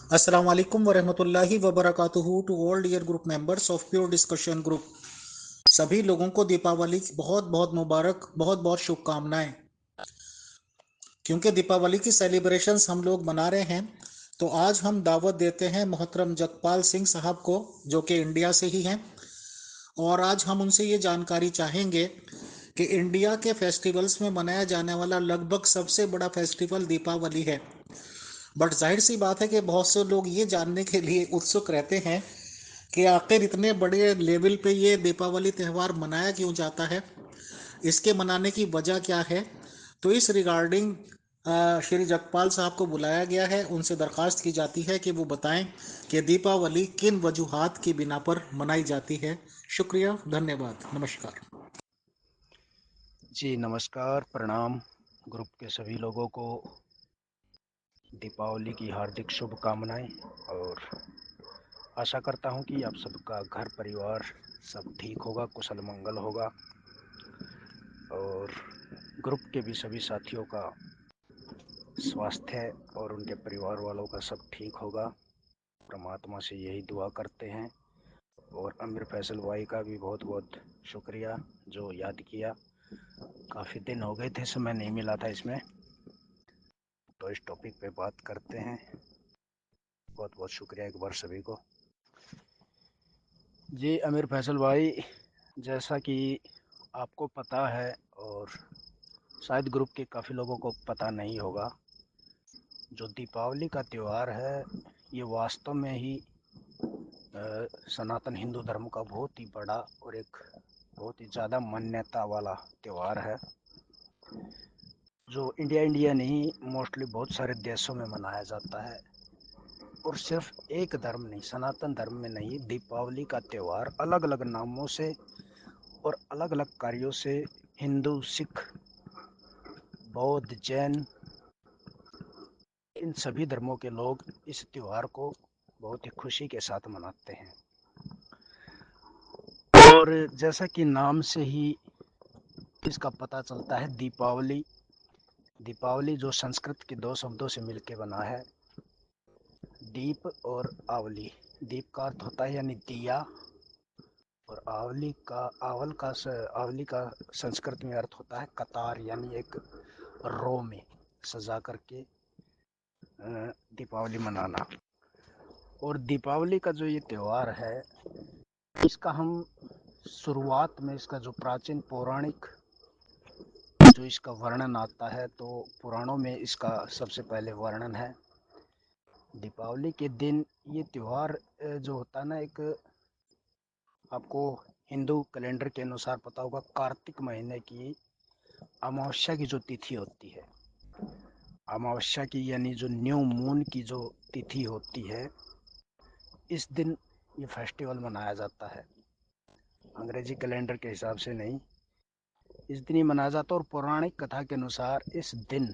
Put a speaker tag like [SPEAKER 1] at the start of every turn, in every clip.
[SPEAKER 1] अस्सलाम वालेकुम वरहमतुल्लाहि वबरकातुहू to all dear group members of pure discussion group. सभी लोगों को दीपावली की बहुत बहुत मुबारक, बहुत बहुत शुभकामनाएं। क्योंकि दीपावली की सेलिब्रेशंस हम लोग मना रहे हैं, तो आज हम दावत देते हैं मोहतरम जगपाल सिंह साहब को, जो कि इंडिया से ही हैं। और आज हम उनसे ये जानकारी चाहेंगे कि इंडिया के फेस्टिवल्स में मनाया जाने वाला लगभग सबसे बड़ा फेस्टिवल दीपावली है। बट जाहिर सी बात है कि बहुत से लोग ये जानने के लिए उत्सुक रहते हैं कि आखिर इतने बड़े लेवल पे ये दीपावली त्यौहार मनाया क्यों जाता है, इसके मनाने की वजह क्या है। तो इस रिगार्डिंग श्री जगपाल साहब को बुलाया गया है। उनसे दरख्वास्त की जाती है कि वो बताएं कि दीपावली किन वजूहात की बिना पर मनाई जाती है। शुक्रिया, धन्यवाद, नमस्कार।
[SPEAKER 2] जी नमस्कार, प्रणाम। ग्रुप के सभी लोगों को दीपावली की हार्दिक शुभकामनाएं और आशा करता हूं कि आप सबका घर परिवार सब ठीक होगा, कुशल मंगल होगा और ग्रुप के भी सभी साथियों का स्वास्थ्य और उनके परिवार वालों का सब ठीक होगा। परमात्मा से यही दुआ करते हैं। और अमीर फैसल भाई का भी बहुत बहुत शुक्रिया जो याद किया। काफ़ी दिन हो गए थे, समय नहीं मिला था इसमें, तो इस टॉपिक पे बात करते हैं। बहुत बहुत शुक्रिया एक बार सभी को। जी अमीर फैसल भाई, जैसा कि आपको पता है और शायद ग्रुप के काफ़ी लोगों को पता नहीं होगा, जो दीपावली का त्यौहार है ये वास्तव में ही सनातन हिंदू धर्म का बहुत ही बड़ा और एक बहुत ही ज़्यादा मान्यता वाला त्यौहार है, जो इंडिया नहीं मोस्टली बहुत सारे देशों में मनाया जाता है। और सिर्फ एक धर्म नहीं, सनातन धर्म में नहीं, दीपावली का त्यौहार अलग अलग नामों से और अलग अलग कार्यों से हिंदू, सिख, बौद्ध, जैन, इन सभी धर्मों के लोग इस त्यौहार को बहुत ही खुशी के साथ मनाते हैं। और जैसा कि नाम से ही इसका पता चलता है, दीपावली, दीपावली जो संस्कृत के दो शब्दों से मिलकर बना है, दीप और आवली। दीप का अर्थ होता है यानी दिया, और आवली का संस्कृत में अर्थ होता है कतार, यानी एक रो में सजा करके दीपावली मनाना। और दीपावली का जो ये त्यौहार है, इसका हम शुरुआत में इसका जो प्राचीन पौराणिक जो इसका वर्णन आता है, तो पुराणों में इसका सबसे पहले वर्णन है। दीपावली के दिन ये त्यौहार जो होता है ना, एक आपको हिंदू कैलेंडर के अनुसार पता होगा, कार्तिक महीने की अमावस्या की जो तिथि होती है, अमावस्या की यानी जो न्यू मून की जो तिथि होती है, इस दिन ये फेस्टिवल मनाया जाता है। अंग्रेजी कैलेंडर के हिसाब से नहीं, इस दिन ही मनाया जाता है। और पौराणिक कथा के अनुसार इस दिन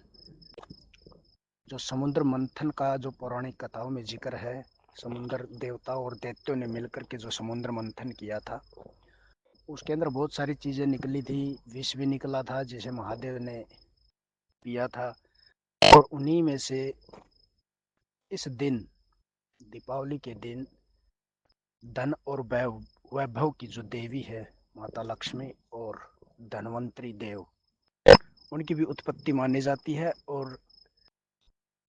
[SPEAKER 2] जो समुद्र मंथन का जो पौराणिक कथाओं में जिक्र है, समुद्र देवता और दैत्यों ने मिलकर के जो समुद्र मंथन किया था, उसके अंदर बहुत सारी चीज़ें निकली थी। विष भी निकला था जिसे महादेव ने पिया था। और उन्हीं में से इस दिन, दीपावली के दिन, धन और वैभव की जो देवी है माता लक्ष्मी और धनवंतरी देव, उनकी भी उत्पत्ति मानी जाती है। और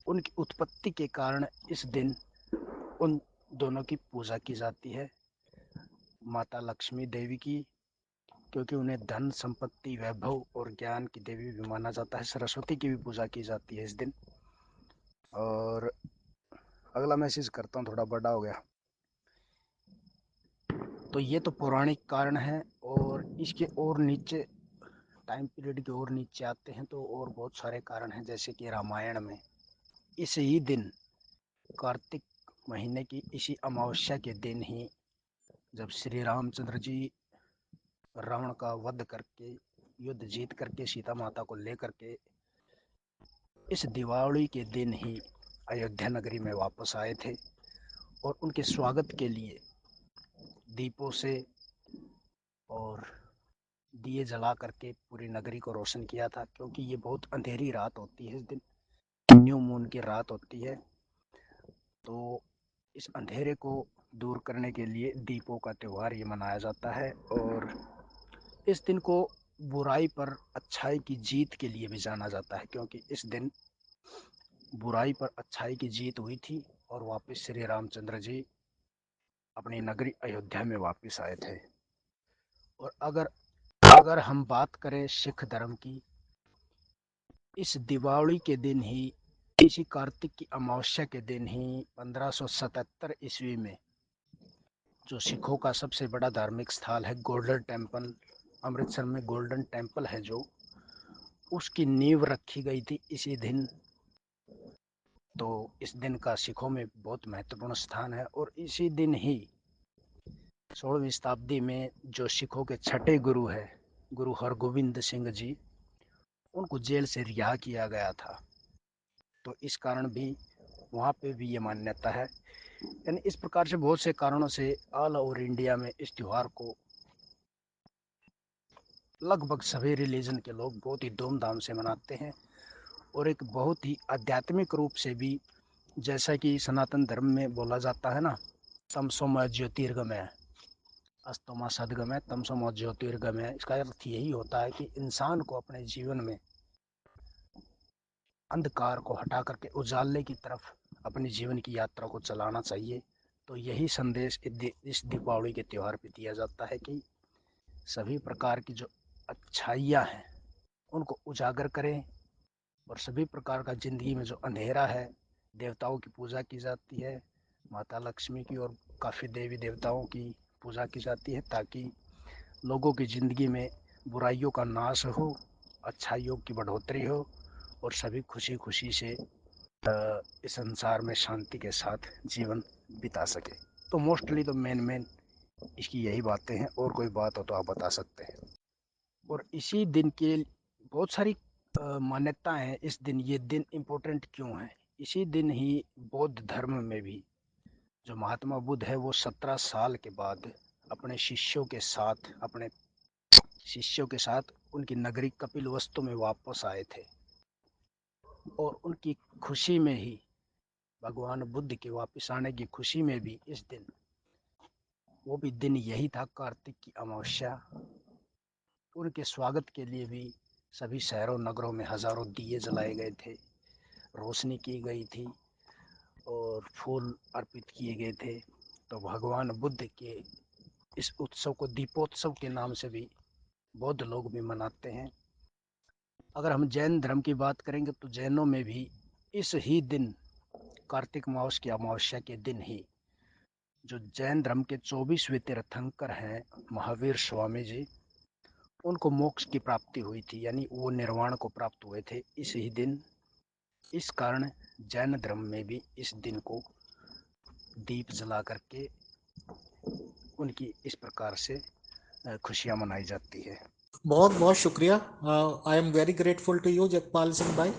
[SPEAKER 2] उनकी उत्पत्ति के कारण इस दिन उन दोनों की पूजा की जाती है, माता लक्ष्मी देवी की, क्योंकि उन्हें धन, संपत्ति, वैभव और ज्ञान की देवी भी माना जाता है। सरस्वती की भी पूजा की जाती है इस दिन। और अगला मैसेज करता हूँ, थोड़ा बड़ा हो गया। तो ये तो पौराणिक कारण है। और इसके और नीचे, टाइम पीरियड के और नीचे आते हैं तो और बहुत सारे कारण हैं, जैसे कि रामायण में इस ही दिन, कार्तिक महीने की इसी अमावस्या के दिन ही, जब श्री रामचंद्र जी रावण का वध करके, युद्ध जीत करके सीता माता को लेकर के इस दिवाली के दिन ही अयोध्या नगरी में वापस आए थे। और उनके स्वागत के लिए दीपों से और दिए जला करके पूरी नगरी को रोशन किया था, क्योंकि ये बहुत अंधेरी रात होती है इस दिन, न्यू मून की रात होती है। तो इस अंधेरे को दूर करने के लिए दीपों का त्यौहार ये मनाया जाता है। और इस दिन को बुराई पर अच्छाई की जीत के लिए भी जाना जाता है, क्योंकि इस दिन बुराई पर अच्छाई की जीत हुई थी और वापस श्री रामचंद्र जी अपनी नगरी अयोध्या में वापस आए थे। और अगर अगर हम बात करें सिख धर्म की, इस दीपावली के दिन ही, इसी कार्तिक की अमावस्या के दिन ही 1577 ईस्वी में जो सिखों का सबसे बड़ा धार्मिक स्थल है गोल्डन टेम्पल, अमृतसर में गोल्डन टेम्पल है जो, उसकी नींव रखी गई थी इसी दिन। तो इस दिन का सिखों में बहुत महत्वपूर्ण स्थान है। और इसी दिन ही 16वीं शताब्दी में जो सिखों के छठे गुरु है गुरु हरगोविंद सिंह जी, उनको जेल से रिहा किया गया था। तो इस कारण भी वहाँ पे भी ये मान्यता है। यानी इस प्रकार से बहुत से कारणों से ऑल ओवर इंडिया में इस त्यौहार को लगभग सभी रिलीजन के लोग बहुत ही धूमधाम से मनाते हैं। और एक बहुत ही आध्यात्मिक रूप से भी, जैसा कि सनातन धर्म में बोला जाता है ना, तमसोम ज्योतिर्गमय, अस्तोमा सद्गमय, तमसोम ज्योतिर्गमय। इसका अर्थ यही होता है कि इंसान को अपने जीवन में अंधकार को हटा करके उजाले की तरफ अपनी जीवन की यात्रा को चलाना चाहिए। तो यही संदेश इस दीपावली के त्यौहार पे दिया जाता है कि सभी प्रकार की जो अच्छाइयाँ हैं उनको उजागर करें, और सभी प्रकार का जिंदगी में जो अंधेरा है, देवताओं की पूजा की जाती है, माता लक्ष्मी की और काफ़ी देवी देवताओं की पूजा की जाती है, ताकि लोगों की ज़िंदगी में बुराइयों का नाश हो, अच्छाइयों की बढ़ोतरी हो और सभी खुशी खुशी से इस संसार में शांति के साथ जीवन बिता सके। तो मोस्टली तो मेन इसकी यही बातें हैं। और कोई बात हो तो आप बता सकते हैं। और इसी दिन के बहुत सारी मान्यताएं हैं। इस दिन, ये दिन इम्पोर्टेंट क्यों है? इसी दिन ही बौद्ध धर्म में भी जो महात्मा बुद्ध है वो 17 साल के बाद अपने शिष्यों के साथ उनकी नगरी कपिलवस्तु में वापस आए थे। और उनकी खुशी में ही, भगवान बुद्ध के वापस आने की खुशी में भी इस दिन, वो भी दिन यही था कार्तिक की अमावस्या। उनके स्वागत के लिए भी सभी शहरों नगरों में हजारों दिए जलाए गए थे, रोशनी की गई थी और फूल अर्पित किए गए थे। तो भगवान बुद्ध के इस उत्सव को दीपोत्सव के नाम से भी बौद्ध लोग भी मनाते हैं। अगर हम जैन धर्म की बात करेंगे तो जैनों में भी इस ही दिन, कार्तिक मास की अमावस्या के दिन ही, जो जैन धर्म के 24वें तीर्थंकर हैं महावीर स्वामी जी, उनको मोक्ष की प्राप्ति हुई थी, यानी वो निर्वाण को प्राप्त हुए थे इस ही दिन। इस कारण जैन धर्म में भी इस दिन को दीप जला करके उनकी इस प्रकार से खुशियां मनाई जाती है।
[SPEAKER 1] बहुत बहुत शुक्रिया। I am very grateful to you Jagpal Singh भाई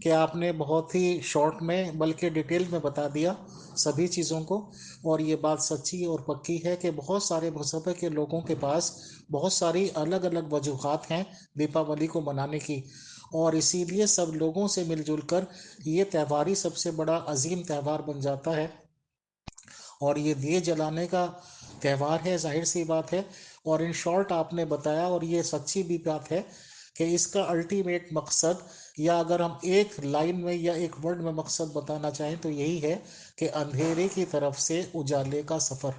[SPEAKER 1] कि आपने बहुत ही शॉर्ट में बल्कि डिटेल में बता दिया सभी चीज़ों को। और ये बात सच्ची और पक्की है कि बहुत सारे मजहब के लोगों के पास बहुत सारी अलग अलग वजूहात हैं दीपावली को मनाने की, और इसीलिए सब लोगों से मिलजुल कर ये त्यौहार ही सबसे बड़ा अजीम त्यौहार बन जाता है। और ये दिए जलाने का त्यौहार है, जाहिर सी बात है। और इन शॉर्ट आपने बताया, और ये सच्ची भी बात है कि इसका अल्टीमेट मकसद, या अगर हम एक लाइन में या एक वर्ड में मकसद बताना चाहें तो यही है कि अंधेरे की तरफ से उजाले का सफ़र,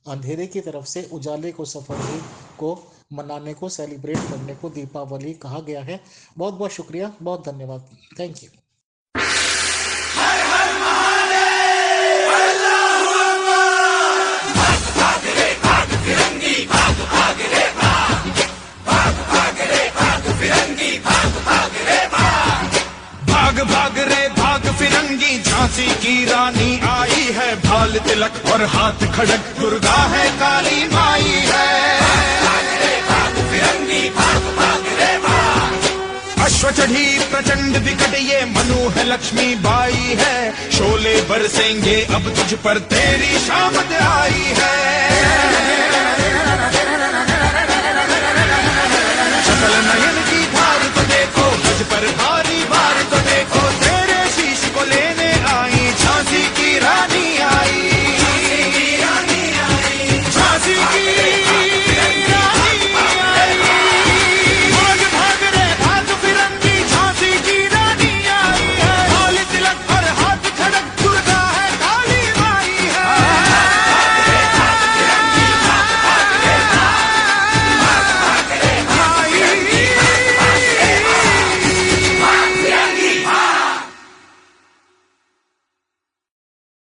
[SPEAKER 1] अंधेरे की तरफ से उजाले को सफ़र ही को मनाने को, सेलिब्रेट करने को दीपावली कहा गया है। बहुत बहुत शुक्रिया, बहुत धन्यवाद, थैंक यू।
[SPEAKER 3] भाग भाग रे भाग फिरंगी, झांसी की रानी आई है, भाल तिलक और हाथ खड़क, दुर्गा है काली माई है। अश्व चढ़ी प्रचंड विकट, ये मनु है लक्ष्मी बाई है, शोले बरसेंगे अब तुझ पर, तेरी शामत आई है। सकल नयन की धार तो देखो, मुझ पर